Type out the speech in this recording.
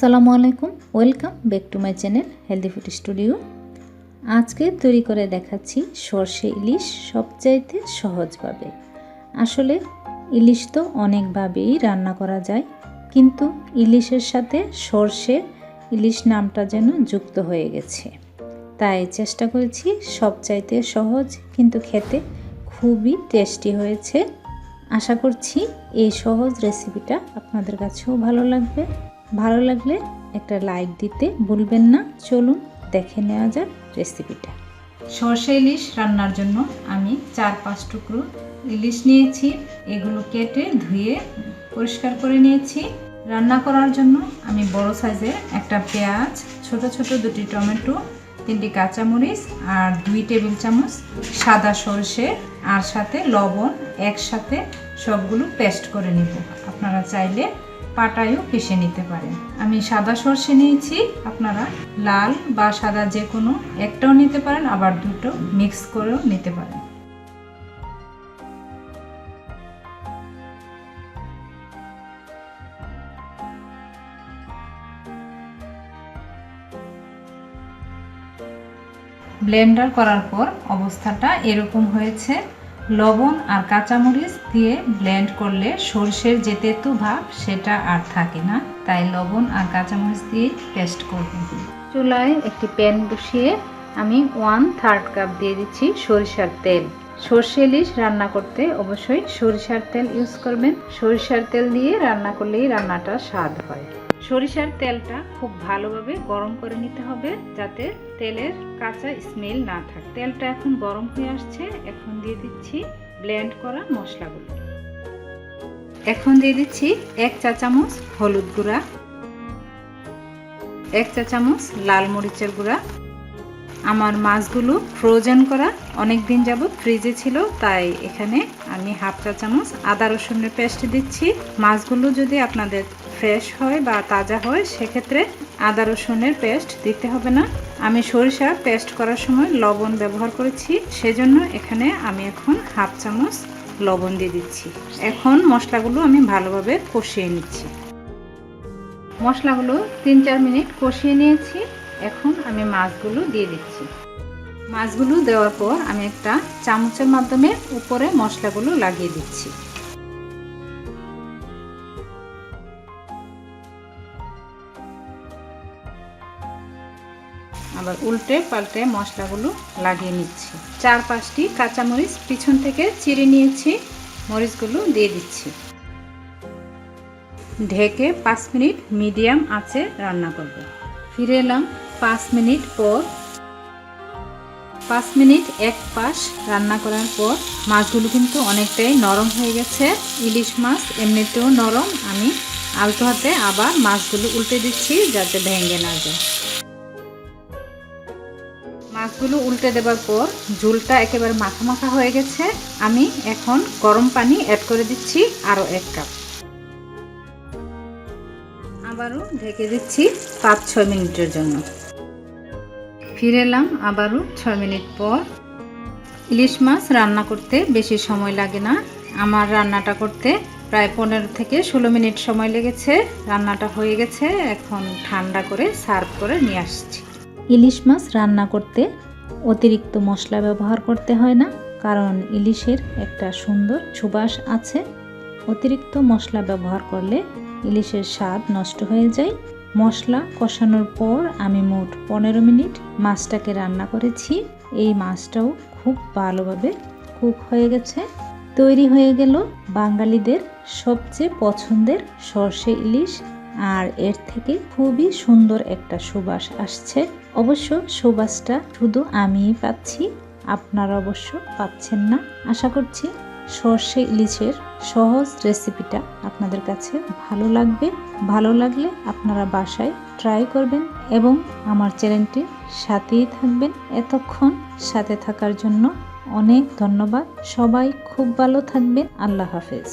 আসসালামু আলাইকুম, welcome back to my channel healthy food studio. আজকে তৈরি করে দেখাচ্ছি সর্ষে ইলিশ সবচাইতে সহজভাবে। আসলে ইলিশ তো অনেকভাবেই রান্না করা যায়, কিন্তু ইলিশের সাথে সর্ষে ইলিশ নামটা যেন যুক্ত হয়ে গেছে, তাই চেষ্টা করেছি সবচাইতে সহজ কিন্তু খেতে খুবই টেস্টি হয়েছে। আশা করছি এই সহজ রেসিপিটা আপনাদের কাছেও ভালো লাগবে। ভালো লাগলে একটা লাইক দিতে ভুলবেন না। চলুন দেখে নেওয়া যাক রেসিপিটা। সর্ষে ইলিশ রান্নার জন্য আমি 4-5 টুকরো ইলিশ নিয়েছি। এগুলো কেটে ধুয়ে পরিষ্কার করে নিয়েছি। রান্না করার জন্য আমি বড় সাইজের একটা পেঁয়াজ, ছোট ছোট 2টি টমেটো, 3টি কাঁচামরিচ আর 2 টেবিল চামচ সাদা সর্ষে আর সাথে লবণ একসাথে সবগুলো পেস্ট করে নিব। আপনারা চাইলে পাটায়ও পিষে নিতে পারেন। আমি সাদা সর্ষে নিয়েছি, আপনারা লাল বা সাদা যে কোনো একটাও নিতে পারেন, আবার দুটো মিক্স করেও নিতে পারেন। ব্লেন্ডার করার পর অবস্থাটা এরকম হয়েছে। লবণ আর কাঁচামরিচ দিয়ে ব্লেন্ড করলে সর্ষের যে তেতো ভাব সেটা আর থাকে না, তাই লবণ আর কাঁচামরিচ দিয়ে পেস্ট করবেন। চুলায় একটি প্যান বসিয়ে আমি 1/3 কাপ দিয়ে দিচ্ছি সরিষার তেল। সর্ষে ইলিশ রান্না করতে অবশ্যই সরিষার তেল ইউজ করবেন। সরিষার তেল দিয়ে রান্না করলেই রান্নাটা স্বাদ হয়। সরিষার তেলটা খুব ভালোভাবে গরম করে নিতে হবে, যাতে তেলের কাঁচা স্মেল না থাকে। তেলটা এখন গরম হয়ে আসছে। এখন দিয়ে দিচ্ছি ব্লেন্ড করা মশলাগুলো। এখন দিয়ে দিচ্ছি 1 চা চামচ হলুদ গুঁড়া, 1 চা চামচ লাল মরিচের গুঁড়া। আমার মাছগুলো ফ্রোজেন করা, অনেক দিন যাবত ফ্রিজে ছিল, তাই এখানে আমি 1/2 চা চামচ আদা রসুনের পেস্ট দিচ্ছি। মাছগুলো যদি আপনাদের ফ্রেশ হয় বা তাজা হয়, সেক্ষেত্রে আদা রসুনের পেস্ট দিতে হবে না। আমি সরিষা পেস্ট করার সময় লবণ ব্যবহার করেছি, সেজন্য এখানে আমি এখন 1/2 চামচ লবণ দিয়ে দিচ্ছি। এখন মশলাগুলো আমি ভালোভাবে কষিয়ে নিচ্ছি। মশলাগুলো 3-4 মিনিট কষিয়ে নিয়েছি। এখন আমি মাছগুলো দিয়ে দিচ্ছি। মাছগুলো দেওয়ার পর আমি একটা চামচের মাধ্যমে উপরে মশলাগুলো লাগিয়ে দিচ্ছি। আবার উল্টে পাল্টে মশলাগুলো লাগিয়ে নিচ্ছি। 4-5টি কাঁচামরিচ পিছন থেকে চিড়ে নিয়েছি, মরিচগুলো দিয়ে দিচ্ছি। ঢেকে 5 মিনিট মিডিয়াম আঁচে রান্না করব। ফিরে এলাম 5 মিনিট পর। 5 মিনিট এক পাশ রান্না করার পর মাছগুলো কিন্তু অনেকটাই নরম হয়ে গেছে। ইলিশ মাছ এমনিতেও নরম। আমি আলতো হাতে আবার মাছগুলো উল্টে দিচ্ছি, যাতে ভেঙে না যায়। মাছগুলো উল্টে দেওয়ার পর ঝোলটা একেবারে মাখা মাখা হয়ে গেছে। আমি এখন গরম পানি অ্যাড করে দিচ্ছি আরও 1 কাপ। আবারও ঢেকে দিচ্ছি 5-6 মিনিটের জন্য। ফিরে এলাম আবারও 6 মিনিট পর। ইলিশ মাছ রান্না করতে বেশি সময় লাগে না। আমার রান্নাটা করতে প্রায় 15 থেকে 16 মিনিট সময় লেগেছে। রান্নাটা হয়ে গেছে। এখন ঠান্ডা করে সার্ভ করে নিয়ে আসছি। ইলিশ মাছ রান্না করতে অতিরিক্ত মশলা ব্যবহার করতে হয় না, কারণ ইলিশের একটা সুন্দর সুবাস আছে। অতিরিক্ত মশলা ব্যবহার করলে ইলিশের স্বাদ নষ্ট হয়ে যায়। মশলা কষানোর পর আমি মোট 15 মিনিট মাছটাকে রান্না করেছি। এই মাছটাও খুব ভালোভাবে কুক হয়ে গেছে। তৈরি হয়ে গেল বাঙালিদের সবচেয়ে পছন্দের সর্ষে ইলিশ। আর এর থেকে খুবই সুন্দর একটা সুবাস আসছে। অবশ্য সুবাসটা শুধু আমিই পাচ্ছি, আপনারা অবশ্য পাচ্ছেন না। আশা করছি সর্ষে ইলিশের সহজ রেসিপিটা আপনাদের কাছে ভালো লাগবে। ভালো লাগলে আপনারা বাসায় ট্রাই করবেন এবং আমার চ্যানেলটির সাথেই থাকবেন। এতক্ষণ সাথে থাকার জন্য অনেক ধন্যবাদ। সবাই খুব ভালো থাকবেন। আল্লাহ হাফেজ।